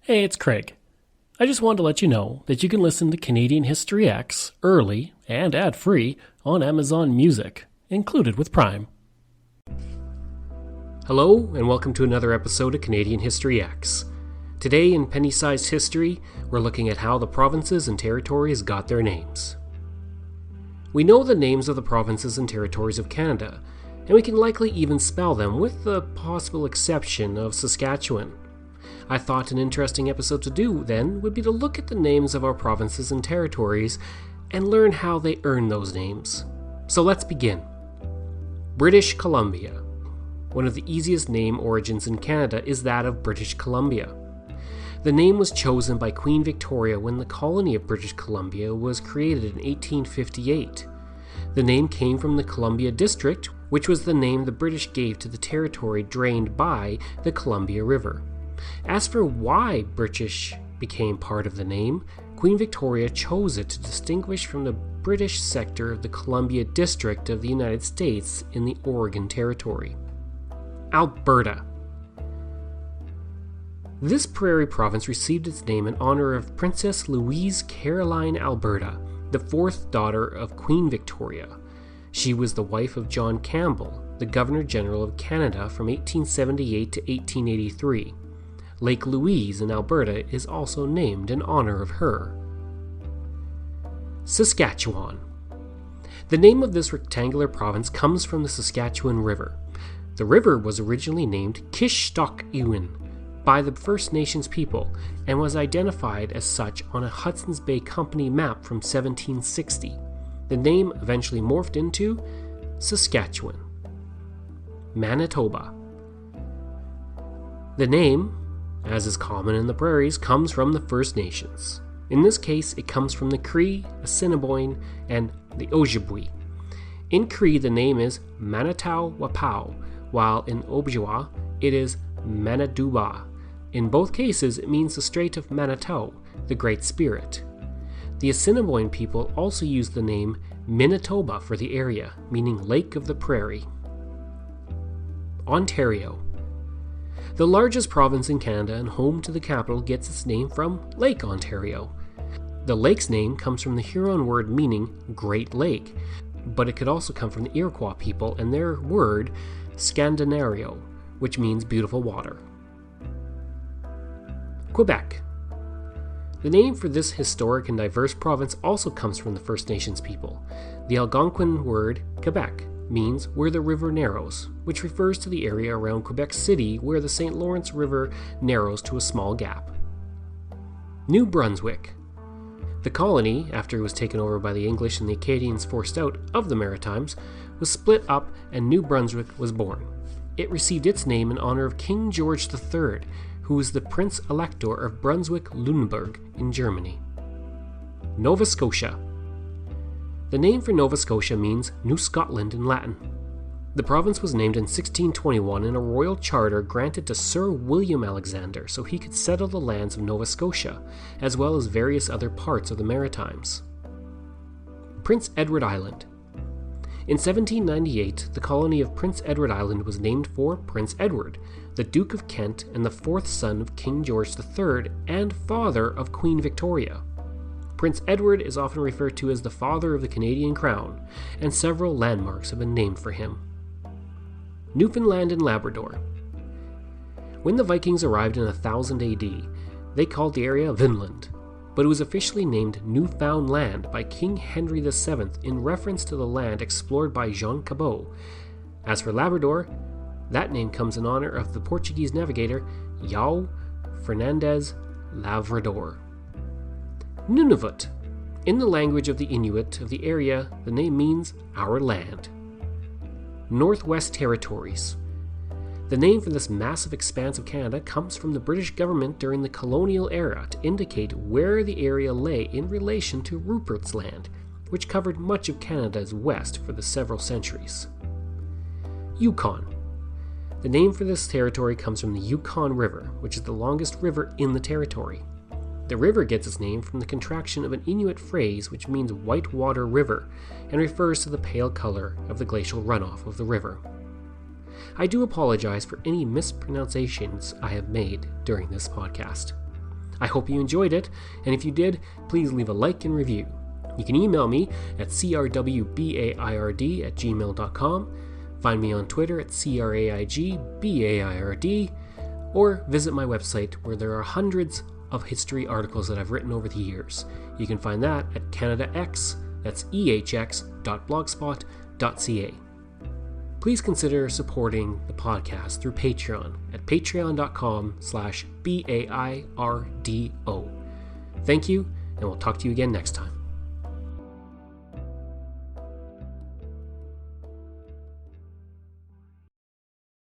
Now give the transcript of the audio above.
Hey, it's Craig. I just wanted to let you know that you can listen to Canadian History X early and ad-free on Amazon Music, included with Prime. Hello, and welcome to another episode of Canadian History X. Today in Penny-Sized History, we're looking at how the provinces and territories got their names. We know the names of the provinces and territories of Canada, and we can likely even spell them, with the possible exception of Saskatchewan. I thought an interesting episode to do, then, would be to look at the names of our provinces and territories and learn how they earned those names. So let's begin. British Columbia. One of the easiest name origins in Canada is that of British Columbia. The name was chosen by Queen Victoria when the colony of British Columbia was created in 1858. The name came from the Columbia District, which was the name the British gave to the territory drained by the Columbia River. As for why British became part of the name, Queen Victoria chose it to distinguish from the British sector of the Columbia District of the United States in the Oregon Territory. Alberta. This prairie province received its name in honor of Princess Louise Caroline Alberta, the fourth daughter of Queen Victoria. She was the wife of John Campbell, the Governor-General of Canada from 1878 to 1883. Lake Louise in Alberta is also named in honor of her. Saskatchewan. The name of this rectangular province comes from the Saskatchewan River. The river was originally named Kishstockwin by the First Nations people and was identified as such on a Hudson's Bay Company map from 1760. The name eventually morphed into Saskatchewan. Manitoba. The name, as is common in the prairies, comes from the First Nations. In this case, it comes from the Cree, Assiniboine, and the Ojibwe. In Cree, the name is Manitow-Wapau, while in Ojibwa, it is Manitoba. In both cases, it means the Strait of Manitou, the Great Spirit. The Assiniboine people also use the name Manitoba for the area, meaning Lake of the Prairie. Ontario. The largest province in Canada and home to the capital gets its name from Lake Ontario. The lake's name comes from the Huron word meaning Great Lake, but it could also come from the Iroquois people and their word Scandinario, which means beautiful water. Quebec. The name for this historic and diverse province also comes from the First Nations people. The Algonquin word Quebec means where the river narrows, which refers to the area around Quebec City where the St. Lawrence River narrows to a small gap. New Brunswick. The colony, after it was taken over by the English and the Acadians forced out of the Maritimes, was split up and New Brunswick was born. It received its name in honor of King George III, who was the Prince Elector of Brunswick-Lunenburg in Germany. Nova Scotia. The name for Nova Scotia means New Scotland in Latin. The province was named in 1621 in a royal charter granted to Sir William Alexander so he could settle the lands of Nova Scotia, as well as various other parts of the Maritimes. Prince Edward Island. In 1798, the colony of Prince Edward Island was named for Prince Edward, the Duke of Kent and the fourth son of King George III and father of Queen Victoria. Prince Edward is often referred to as the father of the Canadian crown, and several landmarks have been named for him. Newfoundland and Labrador. When the Vikings arrived in 1000 AD, they called the area Vinland, but it was officially named Newfoundland by King Henry VII in reference to the land explored by Jean Cabot. As for Labrador, that name comes in honor of the Portuguese navigator João Fernandes Lavrador. Nunavut. In the language of the Inuit of the area, the name means our land. Northwest Territories. The name for this massive expanse of Canada comes from the British government during the colonial era to indicate where the area lay in relation to Rupert's Land, which covered much of Canada's west for the several centuries. Yukon. The name for this territory comes from the Yukon River, which is the longest river in the territory. The river gets its name from the contraction of an Inuit phrase which means white water river and refers to the pale color of the glacial runoff of the river. I do apologize for any mispronunciations I have made during this podcast. I hope you enjoyed it, and if you did, please leave a like and review. You can email me at crwbaird@gmail.com, find me on Twitter at craigbaiרד, or visit my website where there are hundreds of history articles that I've written over the years. You can find that at CanadaX, that's ehx.blogspot.ca. Please consider supporting the podcast through Patreon at patreon.com/BAIRDO. Thank you, and we'll talk to you again next time.